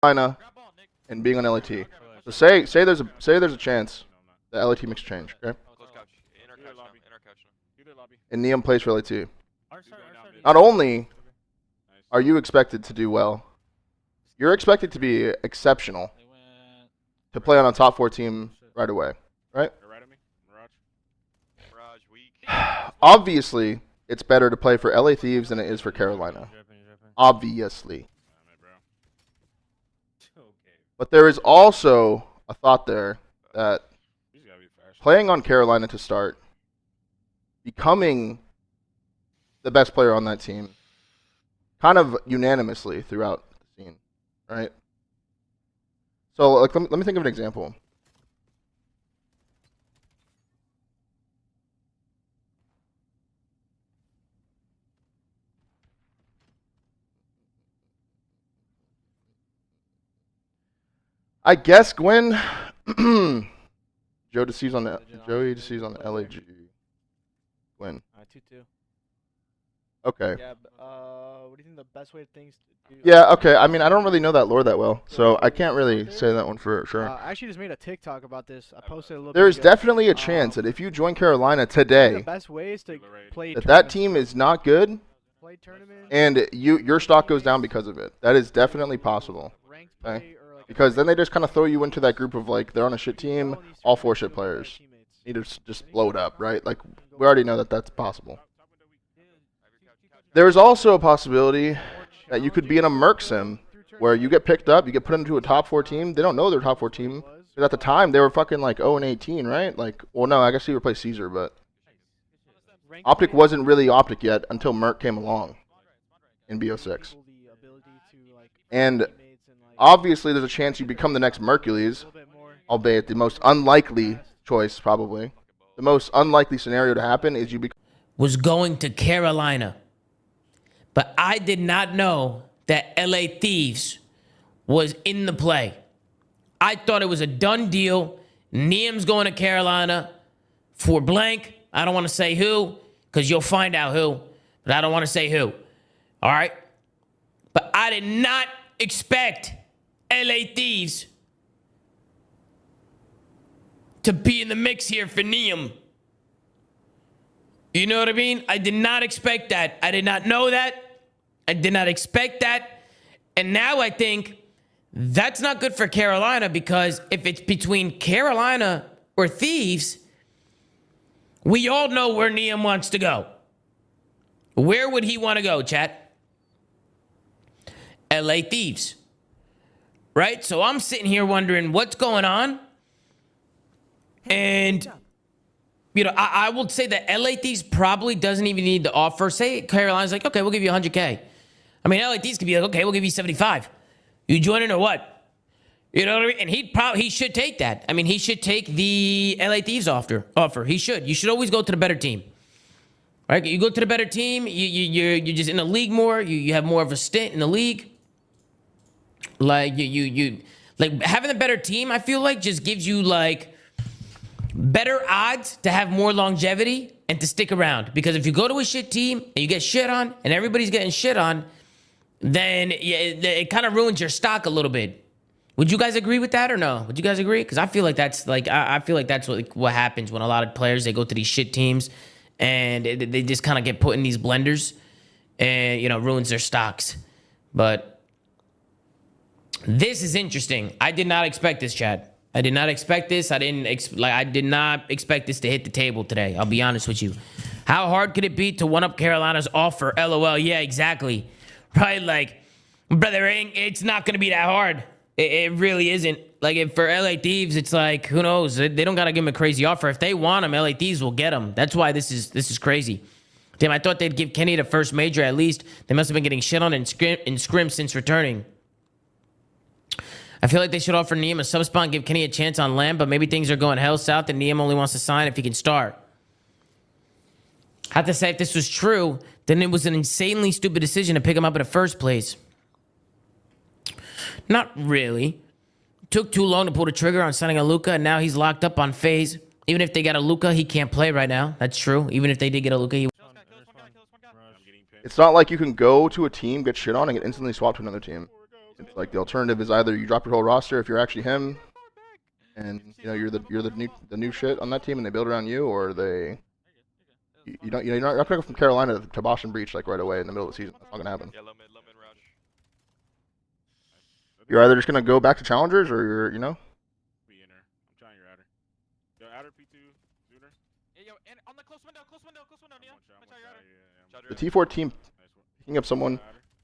Carolina and being on LAT. So say there's a chance that LAT makes a change, okay? And Nium plays for LAT. Not only are you expected to do well, you're expected to be exceptional to play on a top 4 team right away, right? Obviously, it's better to play for LA Thieves than it is for Carolina. Obviously. But there is also a thought there that playing on Carolina to start, becoming the best player on that team, kind of unanimously throughout the scene, right? So like, let me think of an example. I guess Gwen. Joey deceives on the LAG. Gwen. 2-2. Okay. Yeah. What do you think the best way of things to do? Yeah. Okay. I mean, I don't really know that lore that well, so I can't really say that one for sure. I actually just made a TikTok about this. I posted a little. There is definitely a chance that if you join Carolina today, the best ways to play that team is not good, play tournaments, and your stock goes down because of it. That is definitely possible. Okay? Because then they just kind of throw you into that group of like they're on a shit team, all 4 shit players. Need to just blow it up, right? Like we already know that that's possible. There's also a possibility that you could be in a Merc sim where you get picked up, you get put into a top 4 team. They don't know they're a top 4 team. Because at the time they were fucking like 0-18, right? Like, well, no, I guess he replaced Caesar, but Optic wasn't really Optic yet until Merc came along in BO6. And obviously, there's a chance you become the next Mercules, albeit the most unlikely choice, probably. The most unlikely scenario to happen is you become... Was going to Carolina. But I did not know that LA Thieves was in the play. I thought it was a done deal. Nium's going to Carolina for blank. I don't want to say who, because you'll find out who. But I don't want to say who. All right? But I did not expect LA Thieves to be in the mix here for Nium. You know what I mean? I did not expect that. I did not know that. I did not expect that. And now I think that's not good for Carolina, because if it's between Carolina or Thieves, we all know where Nium wants to go. Where would he want to go, chat? LA Thieves. Right? So I'm sitting here wondering what's going on. And, you know, I would say that LA Thieves probably doesn't even need the offer. Say Carolina's like, okay, we'll give you 100K. I mean, LA Thieves could be like, okay, we'll give you 75. You joining or what? You know what I mean? And he should take that. I mean, he should take the LA Thieves offer. He should. You should always go to the better team. Right? You go to the better team, you're just in the league more. You have more of a stint in the league. Like you like having a better team, I feel like just gives you like better odds to have more longevity and to stick around. Because if you go to a shit team and you get shit on and everybody's getting shit on, then it kind of ruins your stock a little bit. Would you guys agree with that or no? Would you guys agree? Because I feel like that's like I feel like that's what happens when a lot of players, they go to these shit teams and they just kind of get put in these blenders and, you know, ruins their stocks. But this is interesting. I did not expect this, Chad. I did not expect this. I did not expect this to hit the table today. I'll be honest with you. How hard could it be to one-up Carolina's offer? LOL. Yeah, exactly. Right? Like, brother, it's not going to be that hard. It really isn't. Like, for LA Thieves, it's like, who knows? They don't got to give him a crazy offer. If they want him, LA Thieves will get him. That's why this is crazy. Damn, I thought they'd give Kenny the first major at least. They must have been getting shit on in scrim since returning. I feel like they should offer Nium a sub-spot and give Kenny a chance on land, but maybe things are going hell south and Nium only wants to sign if he can start. I have to say, if this was true, then it was an insanely stupid decision to pick him up in the first place. Not really. Took too long to pull the trigger on signing a Luka, and now he's locked up on phase. Even if they got a Luka, he can't play right now. That's true. Even if they did get a Luka, he... It's not like you can go to a team, get shit on, and get instantly swapped to another team. It's like the alternative is either you drop your whole roster if you're actually him, and you know you're the new shit on that team, and they build around you, or they you're not gonna go from Carolina to Boston Breach like right away in the middle of the season. That's not gonna happen. Yeah, low mid rush. You're either just gonna go back to challengers, or you're Be in her. I'm trying your adder. Yo, adder P2 sooner. Hey, yo, and on the close window, Nia. One Try your adder. shot, the T4 team Nice one. picking up someone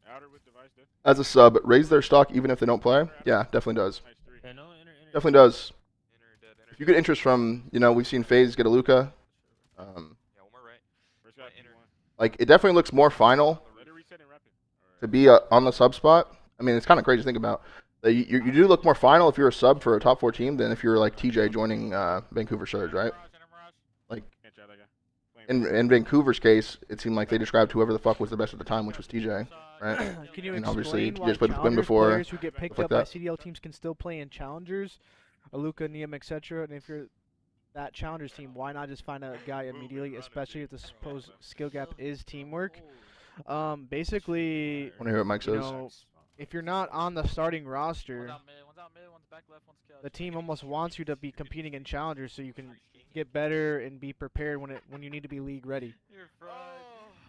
Adder with device death. as a sub, raise their stock even if they don't play. Yeah, definitely does. Nice 3. Yeah, no, Definitely does. Inner dead. Inner If you get interest from, we've seen FaZe get a Luca. Yeah, one more right. First guy Inner. P1. Like, it definitely looks more final Let it reset and rapid. to be on the sub spot. I mean, it's kind of crazy to think about. You do look more final if you're a sub for a top 4 team than if you're like TJ joining Vancouver Surge, right? Like, Can't try that guy. Flame. in Vancouver's case, it seemed like they described whoever the fuck was the best at the time, which was TJ, right? Can you And explain obviously, why TJ's played with Quinn challengers before, players who get picked like up by that. CDL teams can still play in challengers, Aluka, Nium, etc. And if you're that challengers team, why not just find a guy immediately, especially if the supposed skill gap is teamwork? Basically, I want to hear what Mike you says. know, if you're not on the starting roster, One's out mid, one's back left, one's couch. the team almost wants you to be competing in challengers so you can get better and be prepared when you need to be league ready. You're fried.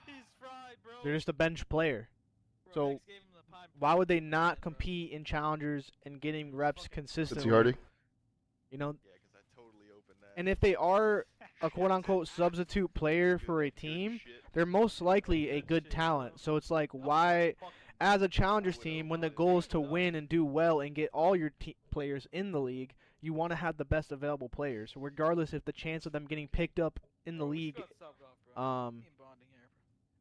He's fried, bro. They're just a bench player. So why would they not compete in challengers and getting reps Fitzy consistently? Hardy. You know, Yeah, because I totally opened that. and if they are a quote-unquote substitute player for a team, they're most likely a good talent. So it's like, why, as a challengers team, when the goal is to win and do well and get all your players in the league, you want to have the best available players, regardless if the chance of them getting picked up in the league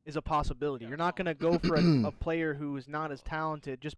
is a possibility. You're not going to go for a player who is not as talented just